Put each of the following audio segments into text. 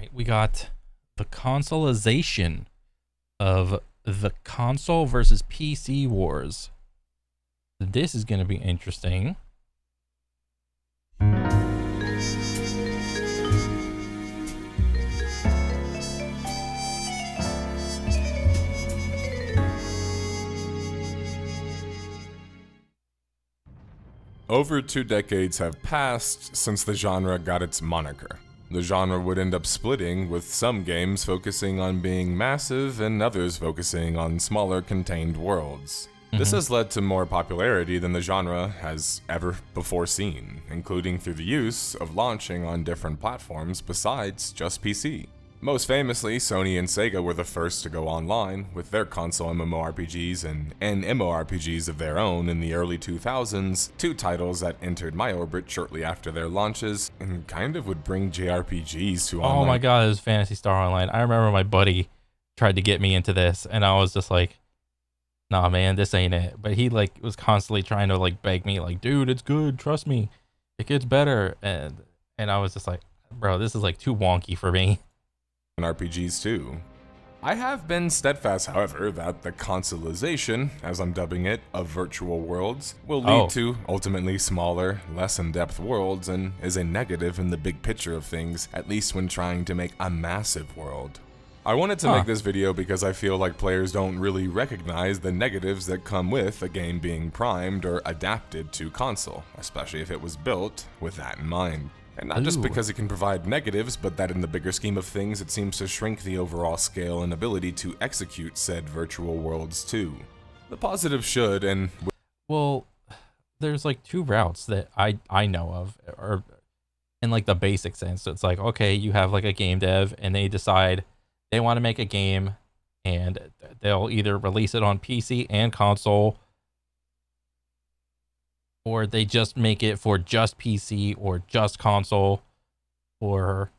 right, we got the consolization of the console versus PC wars. This is going to be interesting. Over 2 decades have passed since the genre got its moniker. The genre would end up splitting, with some games focusing on being massive and others focusing on smaller contained worlds. This has led to more popularity than the genre has ever before seen, including through the use of launching on different platforms besides just PC. Most famously, Sony and Sega were the first to go online with their console MMORPGs and MMORPGs of their own in the early 2000s, two titles that entered my orbit shortly after their launches and kind of would bring JRPGs to online. Oh my god, it was Phantasy Star Online. I remember my buddy tried to get me into this, and I was just like, nah man, this ain't it. But he was constantly trying to beg me, dude, it's good, trust me, it gets better. And I was just like, bro, this is too wonky for me. RPGs too. I have been steadfast, however, that the consolization, as I'm dubbing it, of virtual worlds will lead to ultimately smaller, less in-depth worlds and is a negative in the big picture of things, at least when trying to make a massive world. I wanted to make this video because I feel like players don't really recognize the negatives that come with a game being primed or adapted to console, especially if it was built with that in mind. And not just because it can provide negatives, but that in the bigger scheme of things, it seems to shrink the overall scale and ability to execute said virtual worlds too. The positive should and well, there's two routes that I know of, or in the basic sense. So it's okay, you have a game dev and they decide they want to make a game and they'll either release it on PC and console, or they just make it for just PC or just console, or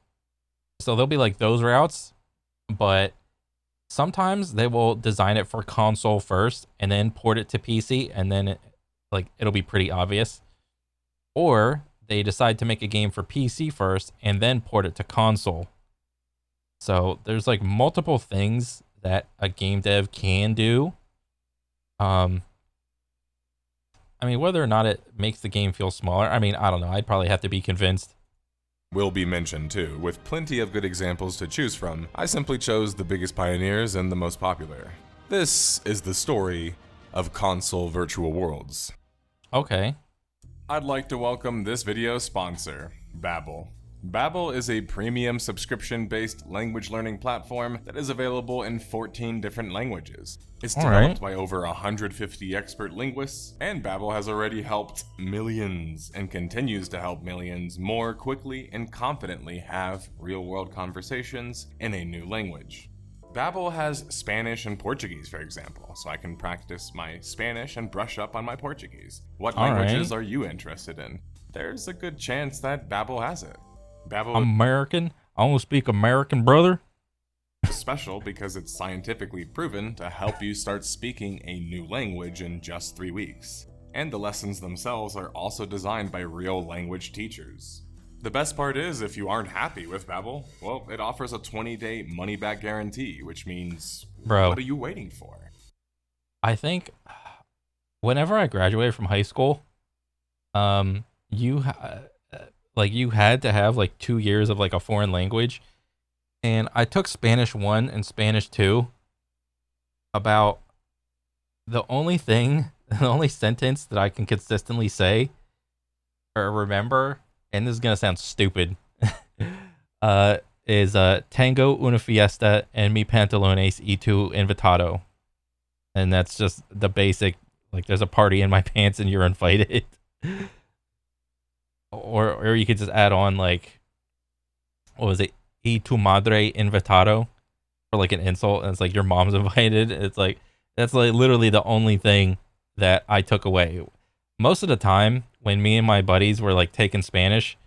so there'll be those routes. But sometimes they will design it for console first and then port it to PC, and then it'll be pretty obvious. Or they decide to make a game for PC first and then port it to console. So there's multiple things that a game dev can do. I mean, whether or not it makes the game feel smaller, I mean, I don't know. I'd probably have to be convinced. Will be mentioned too, with plenty of good examples to choose from. I simply chose the biggest pioneers and the most popular. This is the story of console virtual worlds. Okay. I'd like to welcome this video's sponsor, Babbel. Babbel is a premium subscription-based language learning platform that is available in 14 different languages. It's developed by over 150 expert linguists, and Babbel has already helped millions and continues to help millions more quickly and confidently have real-world conversations in a new language. Babbel has Spanish and Portuguese, for example, so I can practice my Spanish and brush up on my Portuguese. What languages are you interested in? There's a good chance that Babbel has it. Babbel American? I want to speak American, brother. is special because it's scientifically proven to help you start speaking a new language in just 3 weeks. And the lessons themselves are also designed by real language teachers. The best part is, if you aren't happy with Babbel, well, it offers a 20-day money-back guarantee, which means, what are you waiting for? I think whenever I graduated from high school, you had to have 2 years of a foreign language, and I took Spanish 1 and Spanish 2. About the only sentence that I can consistently say or remember, and this is gonna sound stupid, is "Tengo una fiesta en mi pantalones y tu invitado," and that's just the basic. There's a party in my pants and you're invited. Or you could just add on what was it? Y tu madre invitado, for an insult, and it's your mom's invited. It's that's literally the only thing that I took away. Most of the time when me and my buddies were taking Spanish,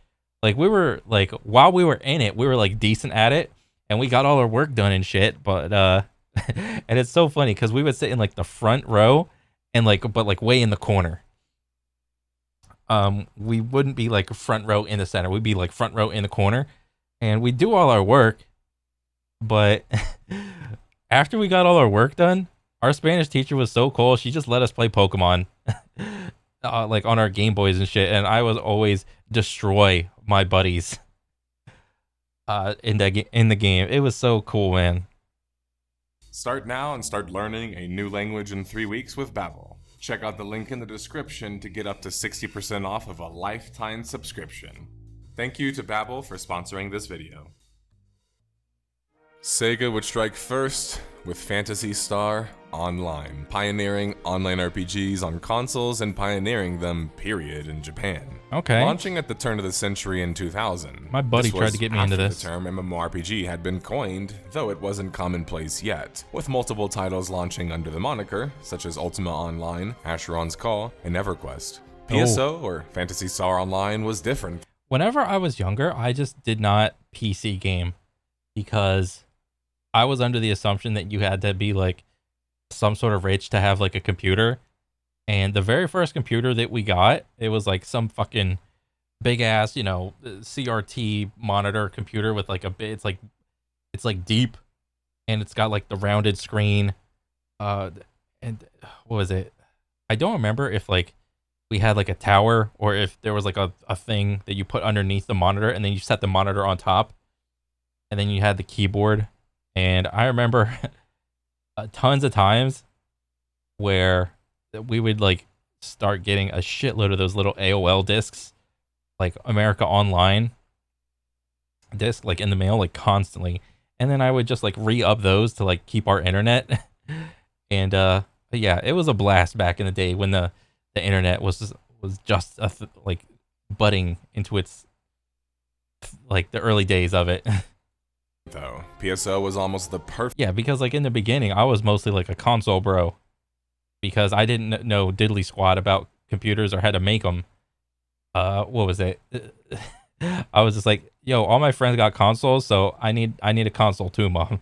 we were while we were in it, we were decent at it and we got all our work done and shit. But and it's so funny because we would sit in the front row and but way in the corner. We wouldn't be front row in the center. We'd be front row in the corner. and we do all our work, but after we got all our work done, our Spanish teacher was so cool. She just let us play Pokemon, like on our Game Boys and shit. And I was always destroy my buddies in the game. It was so cool, man. Start now and start learning a new language in 3 weeks with Babbel. Check out the link in the description to get up to 60% off of a lifetime subscription. Thank you to Babbel for sponsoring this video. Sega would strike first with Phantasy Star Online, pioneering online RPGs on consoles and pioneering them, period, in Japan. Okay. Launching at the turn of the century in 2000. My buddy tried to get me into this. The term MMORPG had been coined, though it wasn't commonplace yet, with multiple titles launching under the moniker, such as Ultima Online, Asheron's Call, and EverQuest. PSO, or Phantasy Star Online, was different. Whenever I was younger, I just did not PC game because I was under the assumption that you had to be like some sort of rich to have like a computer. And the very first computer that we got, it was like some fucking big ass, CRT monitor computer with like it's like deep, and it's got like the rounded screen. And what was it? I don't remember if like we had like a tower or if there was like a thing that you put underneath the monitor and then you set the monitor on top, and then you had the keyboard. And I remember tons of times where we would like start getting a shitload of those little AOL discs, like America Online disc, like in the mail, like constantly. And then I would just like re-up those to like keep our internet. And yeah, it was a blast back in the day when the internet was just like budding into its like the early days of it. Though PSO was almost the perfect. Yeah, because like in the beginning, I was mostly like a console bro because I didn't know diddly squat about computers or how to make them. What was it? I was just like, yo, all my friends got consoles, so I need a console too, mom.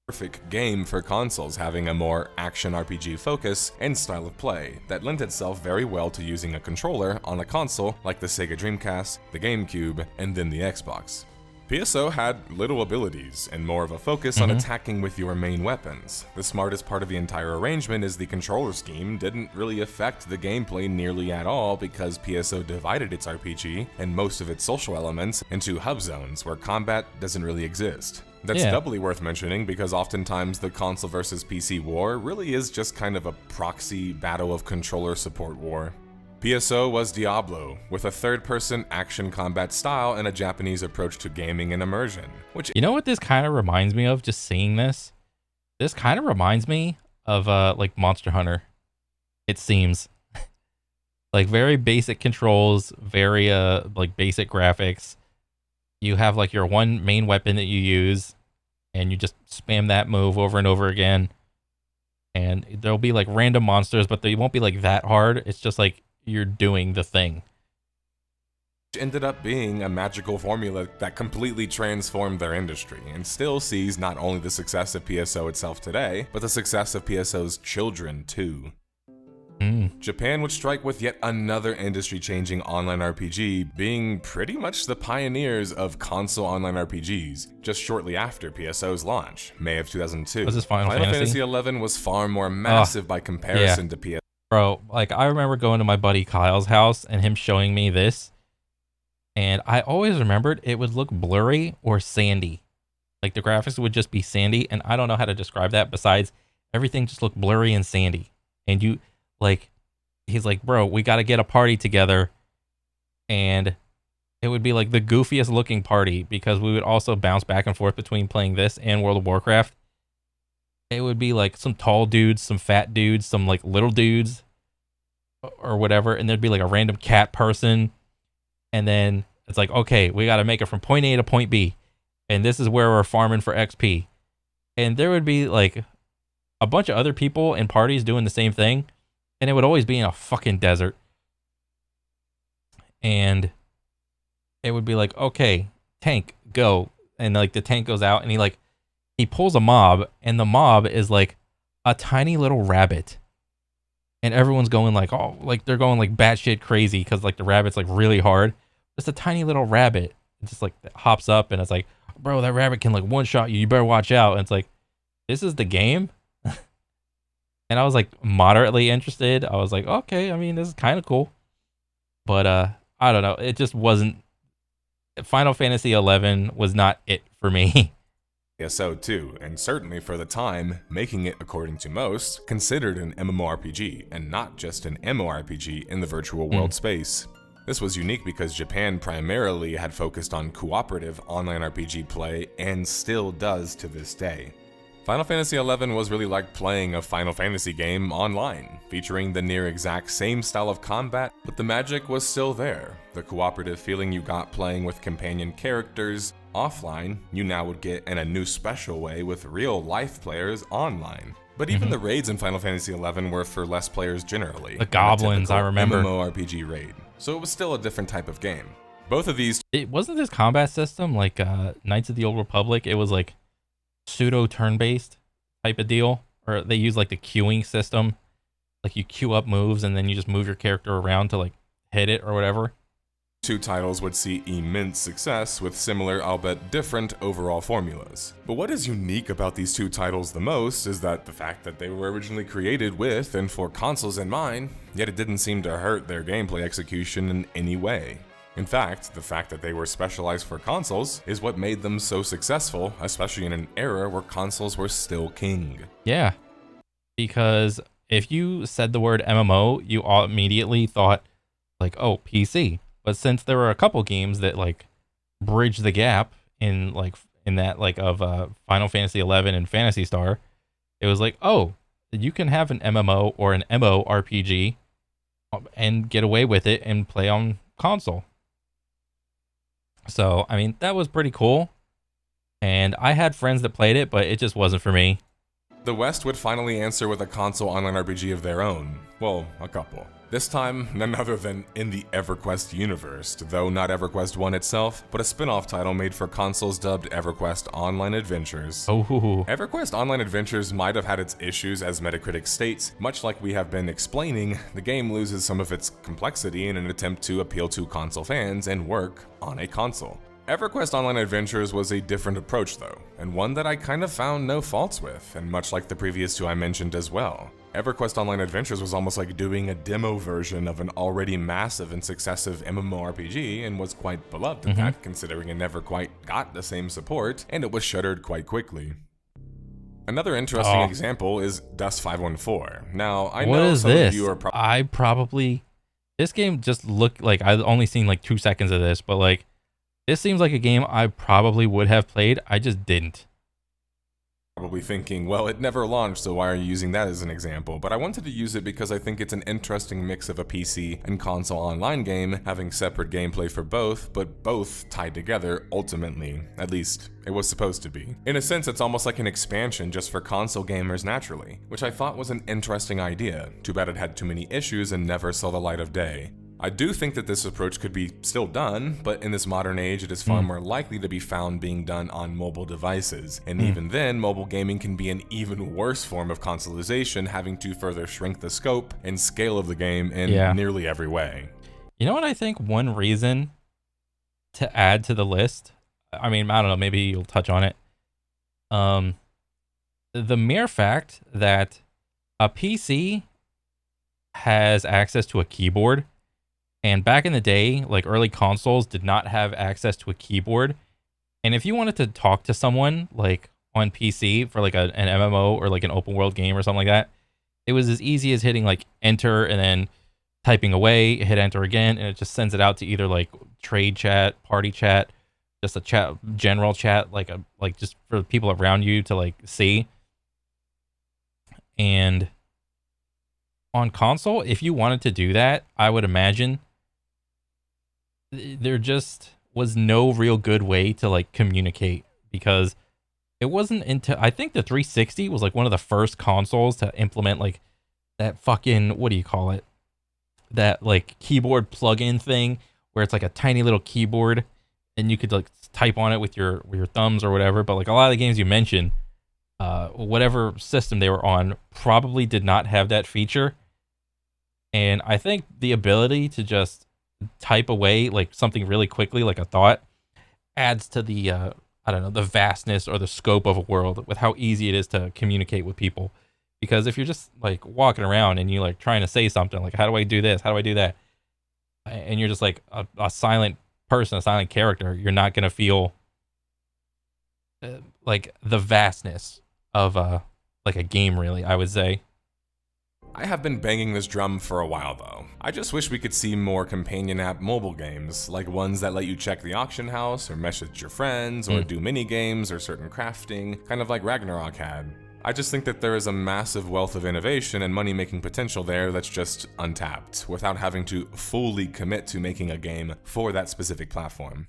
Perfect game for consoles, having a more action RPG focus and style of play that lent itself very well to using a controller on a console like the Sega Dreamcast, the GameCube, and then the Xbox. PSO had little abilities and more of a focus on attacking with your main weapons. The smartest part of the entire arrangement is the controller scheme didn't really affect the gameplay nearly at all because PSO divided its RPG and most of its social elements into hub zones where combat doesn't really exist. That's doubly worth mentioning because oftentimes the console versus PC war really is just kind of a proxy battle of controller support war. PSO was Diablo, with a third-person action combat style and a Japanese approach to gaming and immersion, which— You know what this kind of reminds me of, just seeing this? This kind of reminds me of, like, Monster Hunter, it seems. Like, very basic controls, very, like, basic graphics. You have, like, your one main weapon that you use, and you just spam that move over and over again. And there'll be, like, random monsters, but they won't be, like, that hard. It's just, like, you're doing the thing. Ended up being a magical formula that completely transformed their industry and still sees not only the success of PSO itself today, but the success of PSO's children too. Japan would strike with yet another industry-changing online RPG, being pretty much the pioneers of console online RPGs, just shortly after PSO's launch, May of 2002. Was this Final Fantasy XI was far more massive by comparison to PSO. Bro, like, I remember going to my buddy Kyle's house and him showing me this, and I always remembered it would look blurry or sandy. Like, the graphics would just be sandy, and I don't know how to describe that besides everything just looked blurry and sandy. And you, like, he's like, bro, we got to get a party together, and it would be, like, the goofiest looking party because we would also bounce back and forth between playing this and World of Warcraft. It would be like some tall dudes, some fat dudes, some like little dudes or whatever. And there'd be like a random cat person. And then it's like, okay, we got to make it from point A to point B. And this is where we're farming for XP. And there would be like a bunch of other people in parties doing the same thing. And it would always be in a fucking desert. And it would be like, okay, tank, go. And like the tank goes out and he pulls a mob, and the mob is like a tiny little rabbit. And everyone's going like, oh, like they're going like batshit crazy because like the rabbit's like really hard. Just a tiny little rabbit just like hops up and it's like, bro, that rabbit can like one shot you. You better watch out. And it's like, this is the game. And I was like moderately interested. I was like, okay, I mean, this is kind of cool. But I don't know. It just wasn't. Final Fantasy 11 was not it for me. Yeah, so too, and certainly for the time, making it, according to most, considered an MMORPG, and not just an MMORPG in the virtual world space. This was unique because Japan primarily had focused on cooperative online RPG play, and still does to this day. Final Fantasy XI was really like playing a Final Fantasy game online, featuring the near exact same style of combat, but the magic was still there. The cooperative feeling you got playing with companion characters offline, you now would get in a new special way with real-life players online. But even the raids in Final Fantasy XI were for less players generally. The goblins, I remember. MMORPG raid, so it was still a different type of game. Both of these... It wasn't this combat system like Knights of the Old Republic. It was like pseudo turn-based type of deal, or they use like the queuing system, like you queue up moves and then you just move your character around to like hit it or whatever. Two titles would see immense success with similar, albeit different, overall formulas. But what is unique about these two titles the most is that the fact that they were originally created with and for consoles in mind, yet it didn't seem to hurt their gameplay execution in any way. In fact, the fact that they were specialized for consoles is what made them so successful, especially in an era where consoles were still king. Yeah, because if you said the word MMO, you all immediately thought like, oh, PC. But since there were a couple games that like bridge the gap in that of Final Fantasy 11 and Phantasy Star, it was like, oh, you can have an MMO or an MMORPG and get away with it and play on console. So, I mean, that was pretty cool. And I had friends that played it, but it just wasn't for me. The West would finally answer with a console online RPG of their own. Well, a couple. This time, none other than in the EverQuest universe, though not EverQuest 1 itself, but a spin-off title made for consoles dubbed EverQuest Online Adventures. Oh. EverQuest Online Adventures might have had its issues, as Metacritic states. Much like we have been explaining, the game loses some of its complexity in an attempt to appeal to console fans and work on a console. EverQuest Online Adventures was a different approach though, and one that I kind of found no faults with, and much like the previous two I mentioned as well. EverQuest Online Adventures was almost like doing a demo version of an already massive and successive MMORPG, and was quite beloved at that, considering it never quite got the same support, and it was shuttered quite quickly. Another interesting example is Dust 514. Now, I know some of you are this game just looked like, I've only seen like 2 seconds of this, but like, this seems like a game I probably would have played. I just didn't. Probably thinking, well, it never launched, so why are you using that as an example? But I wanted to use it because I think it's an interesting mix of a PC and console online game, having separate gameplay for both, but both tied together ultimately. At least, it was supposed to be. In a sense, it's almost like an expansion just for console gamers naturally, which I thought was an interesting idea. Too bad it had too many issues and never saw the light of day. I do think that this approach could be still done, but in this modern age, it is far more likely to be found being done on mobile devices. And even then, mobile gaming can be an even worse form of consolization, having to further shrink the scope and scale of the game in nearly every way. You know what I think one reason to add to the list? I mean, I don't know, maybe you'll touch on it. The mere fact that a PC has access to a keyboard, and back in the day, like early consoles did not have access to a keyboard. And if you wanted to talk to someone like on PC for like an MMO or like an open world game or something like that, it was as easy as hitting like enter and then typing away, hit enter again, and it just sends it out to either like trade chat, party chat, just a chat, general chat, like just for people around you to like see. And on console, if you wanted to do that, I would imagine there just was no real good way to like communicate, because it wasn't until I think the 360 was like one of the first consoles to implement like that fucking, what do you call it? That like keyboard plug-in thing where it's like a tiny little keyboard and you could like type on it with your thumbs or whatever. But like a lot of the games you mentioned, whatever system they were on probably did not have that feature. And I think the ability to just type away like something really quickly, like a thought, adds to the I don't know, the vastness or the scope of a world with how easy it is to communicate with people. Because if you're just like walking around and you like trying to say something like, how do I do this, how do I do that, and you're just like a silent person, a silent character, you're not gonna feel like the vastness of like a game, really, I would say. I have been banging this drum for a while though. I just wish we could see more companion app mobile games, like ones that let you check the auction house, or message your friends, or do mini games or certain crafting, kind of like Ragnarok had. I just think that there is a massive wealth of innovation and money-making potential there that's just untapped, without having to fully commit to making a game for that specific platform.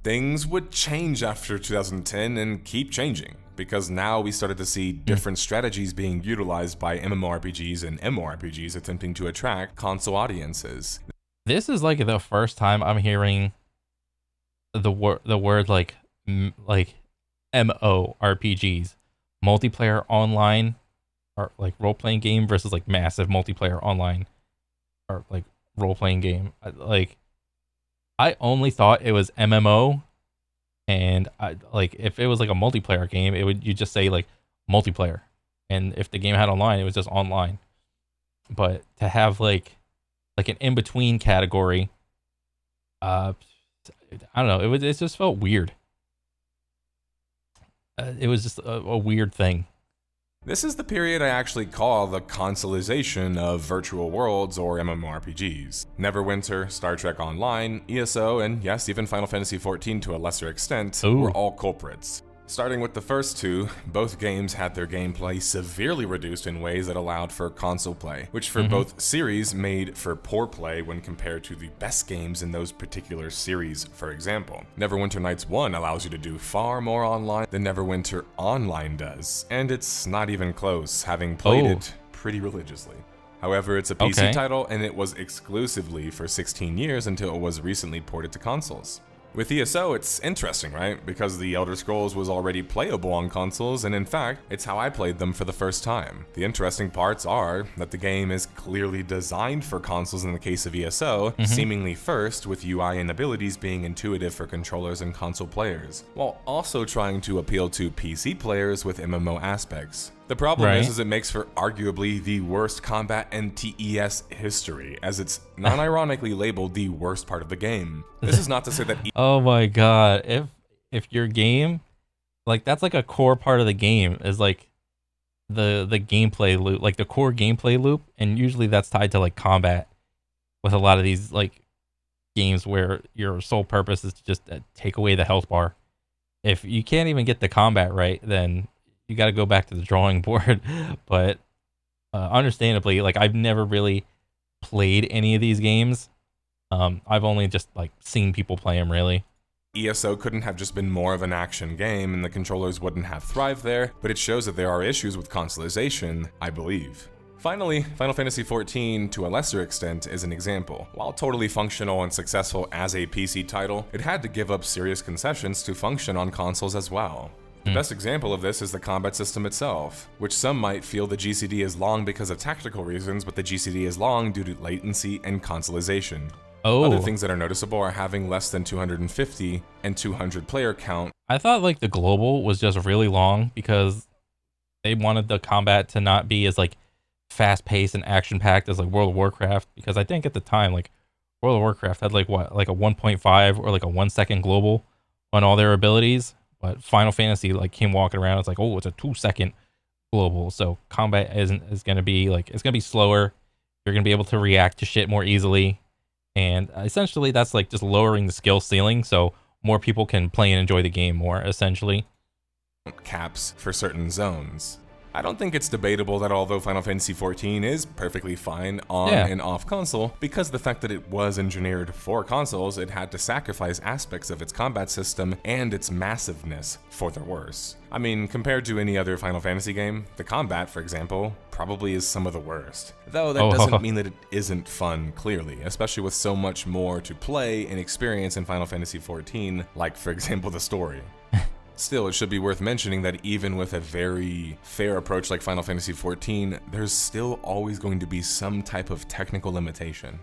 Things would change after 2010 and keep changing, because now we started to see different strategies being utilized by MMORPGs and MMORPGs attempting to attract console audiences. This is like the first time I'm hearing the word like MMORPGs, multiplayer online, or like role-playing game versus like massive multiplayer online or like role-playing game. I only thought it was MMO, and I like if it was like a multiplayer game, you just say like multiplayer, and if the game had online, it was just online. But to have like an in between category, I don't know, it just felt weird. It was just a weird thing. This is the period I actually call the consolization of virtual worlds or MMORPGs. Neverwinter, Star Trek Online, ESO, and yes, even Final Fantasy XIV to a lesser extent, were all culprits. Starting with the first two, both games had their gameplay severely reduced in ways that allowed for console play, which for both series made for poor play when compared to the best games in those particular series. For example, Neverwinter Nights 1 allows you to do far more online than Neverwinter Online does, and it's not even close, having played it pretty religiously. However, it's a PC title, and it was exclusively for 16 years until it was recently ported to consoles. With ESO, it's interesting, right? Because the Elder Scrolls was already playable on consoles, and in fact, it's how I played them for the first time. The interesting parts are that the game is clearly designed for consoles in the case of ESO, seemingly first, with UI and abilities being intuitive for controllers and console players, while also trying to appeal to PC players with MMO aspects. The problem is it makes for arguably the worst combat in TES history, as it's non-ironically labeled the worst part of the game. This is not to say that oh my god, if your game, like that's like a core part of the game is like the gameplay loop, like the core gameplay loop, and usually that's tied to like combat with a lot of these like games where your sole purpose is to just take away the health bar. If you can't even get the combat right, then you got to go back to the drawing board. But understandably, like I've never really played any of these games. I've only just like seen people play them, really. ESO couldn't have just been more of an action game and the controllers wouldn't have thrived there, but it shows that there are issues with consolization, I believe. Finally, Final Fantasy XIV, to a lesser extent, is an example. While totally functional and successful as a PC title, it had to give up serious concessions to function on consoles as well. The best example of this is the combat system itself, which some might feel the GCD is long because of tactical reasons, but the GCD is long due to latency and consolization. Other things that are noticeable are having less than 250 and 200 player count. I thought like the global was just really long because they wanted the combat to not be as like fast paced and action packed as like World of Warcraft, because I think at the time like World of Warcraft had like what, like a 1.5 or like a 1 second global on all their abilities. But Final Fantasy like came walking around. It's like, oh, it's a 2 second global. So combat is gonna be like, it's gonna be slower. You're gonna be able to react to shit more easily, and essentially that's like just lowering the skill ceiling so more people can play and enjoy the game more. Essentially, caps for certain zones. I don't think it's debatable that although Final Fantasy XIV is perfectly fine on and off console, because the fact that it was engineered for consoles, it had to sacrifice aspects of its combat system and its massiveness for the worse. I mean, compared to any other Final Fantasy game, the combat, for example, probably is some of the worst. Though that doesn't mean that it isn't fun, clearly, especially with so much more to play and experience in Final Fantasy XIV, like, for example, the story. Still, it should be worth mentioning that even with a very fair approach like Final Fantasy XIV, there's still always going to be some type of technical limitation.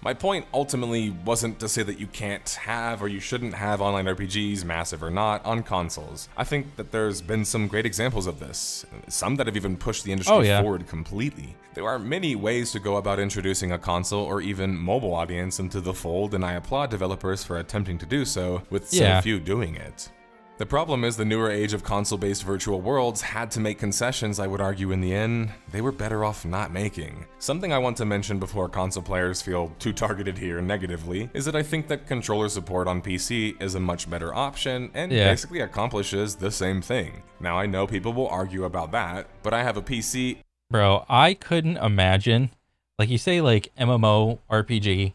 My point ultimately wasn't to say that you can't have or you shouldn't have online RPGs, massive or not, on consoles. I think that there's been some great examples of this, some that have even pushed the industry forward completely. There are many ways to go about introducing a console or even mobile audience into the fold, and I applaud developers for attempting to do so, with so few doing it. The problem is the newer age of console-based virtual worlds had to make concessions I would argue in the end they were better off not making. Something I want to mention before console players feel too targeted here negatively is that I think that controller support on PC is a much better option and basically accomplishes the same thing. Now I know people will argue about that, but I have a PC. Bro, I couldn't imagine, like you say like MMO RPG,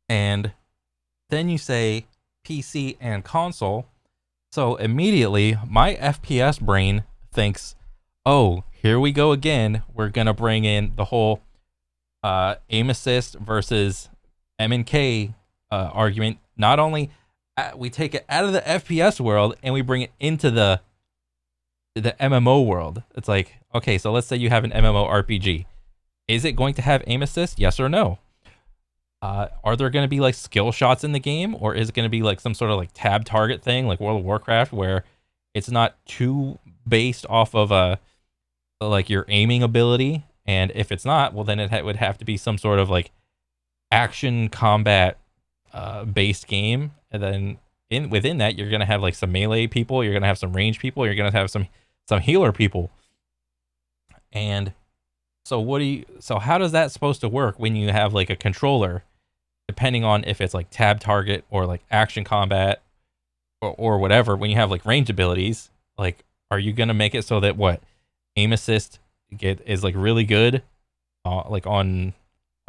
and then you say PC and console. So immediately my FPS brain thinks, oh, here we go again. We're going to bring in the whole aim assist versus M&K argument. Not only we take it out of the FPS world and we bring it into the MMO world. It's like, okay, so let's say you have an MMO RPG. Is it going to have aim assist? Yes or no? Are there going to be like skill shots in the game, or is it going to be like some sort of like tab target thing like World of Warcraft where it's not too based off of like your aiming ability? And if it's not, well then it would have to be some sort of like action combat based game. And then within that you're going to have like some melee people, you're going to have some range people, you're going to have some healer people. And so how does that supposed to work when you have like a controller, depending on if it's like tab target or like action combat or whatever? When you have like range abilities, like, are you going to make it so that aim assist is like really good like on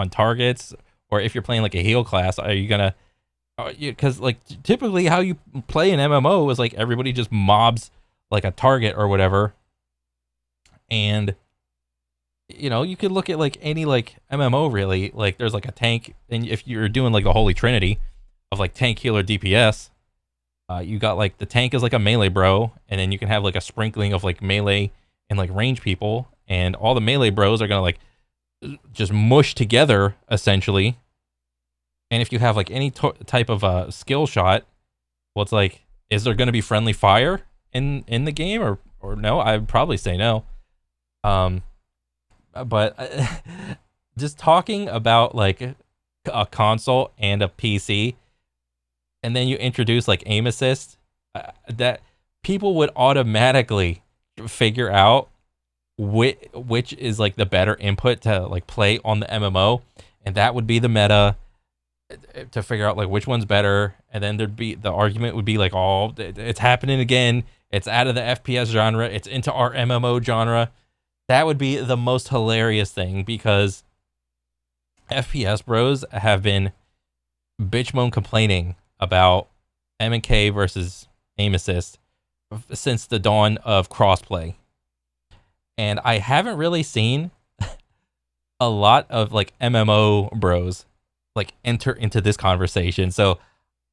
targets? Or if you're playing like a heal class, are you going to, because like typically how you play an MMO is like everybody just mobs like a target or whatever. And you know, you could look at like any like MMO really, like there's like a tank, and if you're doing like the holy trinity of like tank, healer, DPS, you got like the tank is like a melee bro, and then you can have like a sprinkling of like melee and like range people, and all the melee bros are gonna like just mush together essentially. And if you have like any type of skill shot, well, it's like, is there gonna be friendly fire in the game or no? I'd probably say no. But just talking about like a console and a PC, and then you introduce like aim assist, that people would automatically figure out which is like the better input to like play on the MMO, and that would be the meta to figure out like which one's better. And then the argument would be like, oh, it's happening again, it's out of the FPS genre, it's into our MMO genre. That would be the most hilarious thing, because FPS bros have been bitch moan complaining about M&K versus aim assist since the dawn of crossplay. And I haven't really seen a lot of like MMO bros like enter into this conversation. So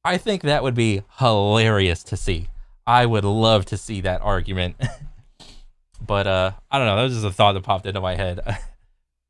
I think that would be hilarious to see. I would love to see that argument. But I don't know, that was just a thought that popped into my head.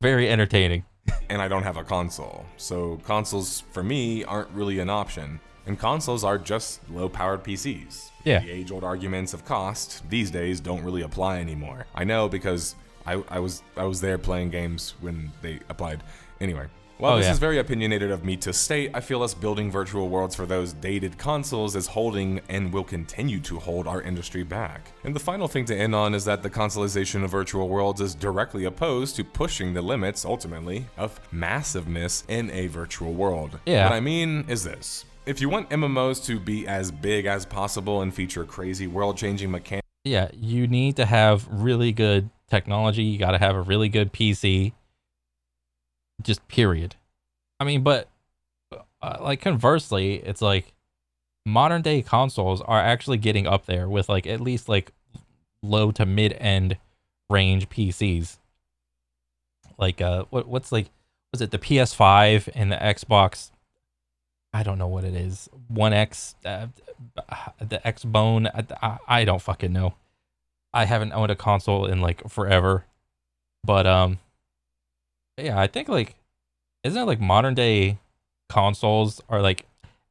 Very entertaining. And I don't have a console, so consoles for me aren't really an option. And consoles are just low-powered PCs. Yeah. The age-old arguments of cost these days don't really apply anymore. I know, because I was there playing games when they applied. Anyway. While this is very opinionated of me to state, I feel us building virtual worlds for those dated consoles is holding and will continue to hold our industry back. And the final thing to end on is that the consolization of virtual worlds is directly opposed to pushing the limits, ultimately, of massiveness in a virtual world. Yeah. What I mean is this. If you want MMOs to be as big as possible and feature crazy world-changing mechanics, yeah, you need to have really good technology, you gotta have a really good PC. Just period. I mean, but like conversely, it's like modern day consoles are actually getting up there with like at least like low to mid end range PCs. Like what's like, was it the PS5 and the Xbox? I don't know what it is. One X, the X Bone. I don't fucking know. I haven't owned a console in like forever, but yeah, I think like isn't it like modern day consoles are like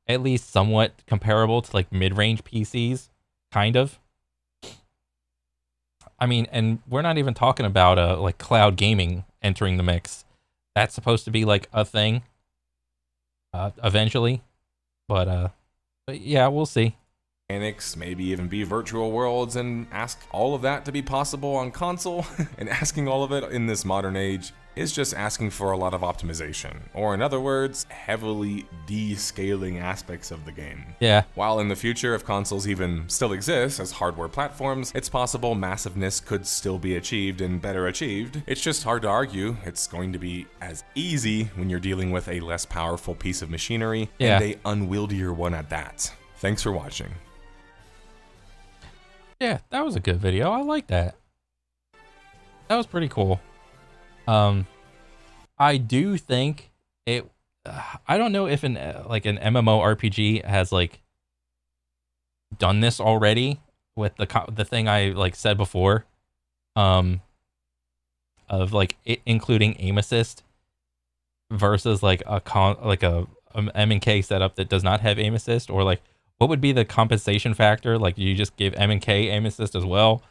at least somewhat comparable to like mid-range PCs, kind of. I mean, and we're not even talking about like cloud gaming entering the mix. That's supposed to be like a thing eventually, but yeah, we'll see. Mechanics, maybe even be virtual worlds, and ask all of that to be possible on console, and asking all of it in this modern age is just asking for a lot of optimization, or in other words, heavily descaling aspects of the game. Yeah. While in the future, if consoles even still exist as hardware platforms, it's possible massiveness could still be achieved and better achieved. It's just hard to argue it's going to be as easy when you're dealing with a less powerful piece of machinery, and a unwieldier one at that. Thanks for watching. Yeah, that was a good video. I like that. That was pretty cool. I do think it. I don't know if an MMORPG has like done this already with the thing I like said before, of like it including aim assist versus like a M&K setup that does not have aim assist, or like what would be the compensation factor? Like, you just give M&K aim assist as well,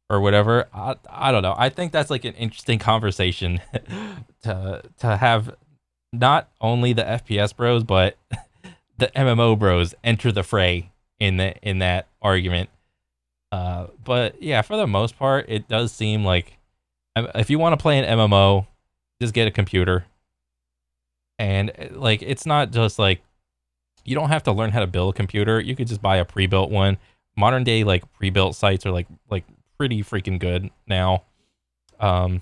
or whatever. I don't know. I think that's like an interesting conversation to have. Not only the FPS bros, but the MMO bros enter the fray in that argument. But yeah, for the most part, it does seem like if you want to play an MMO, just get a computer. And like, it's not just like, you don't have to learn how to build a computer. You could just buy a pre-built one. Modern day like pre-built sites are like pretty freaking good now. But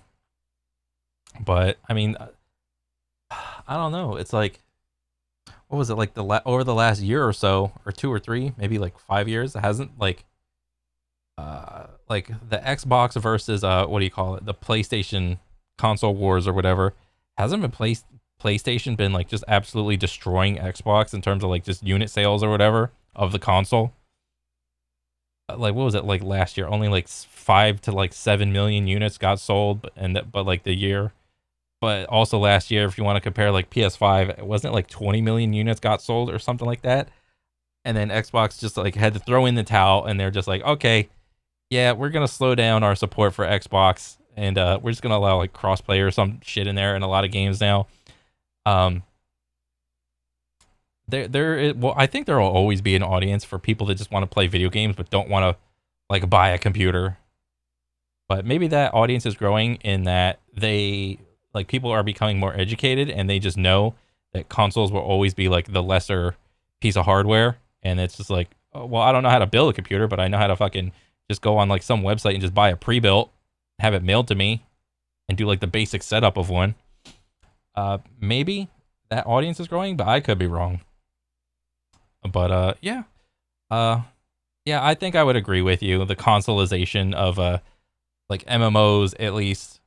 I mean, I don't know. It's like, what was it like over the last year or so, or 2 or 3, maybe like 5 years? It hasn't like the Xbox versus what do you call it? The PlayStation console wars or whatever. Hasn't been PlayStation been like just absolutely destroying Xbox in terms of like just unit sales or whatever of the console? Like, what was it like last year? Only like 5 to like 7 million units got sold, but like the year. But also last year, if you want to compare like PS5, it wasn't like 20 million units got sold or something like that. And then Xbox just like had to throw in the towel, and they're just like, okay, yeah, we're gonna slow down our support for Xbox, and we're just gonna allow like crossplay or some shit in there in a lot of games now. Well, I think there will always be an audience for people that just want to play video games but don't want to like buy a computer. But maybe that audience is growing in that like people are becoming more educated, and they just know that consoles will always be like the lesser piece of hardware. And it's just like, oh, well, I don't know how to build a computer, but I know how to fucking just go on like some website and just buy a pre-built, have it mailed to me, and do like the basic setup of one. Maybe that audience is growing, but I could be wrong. But yeah, I think I would agree with you. The consolization of like MMOs, at least,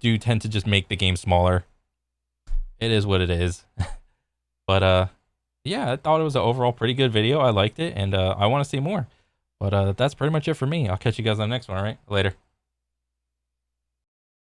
do tend to just make the game smaller. It is what it is. But yeah, I thought it was an overall pretty good video. I liked it, and I want to see more. But that's pretty much it for me. I'll catch you guys on the next one. All right, later.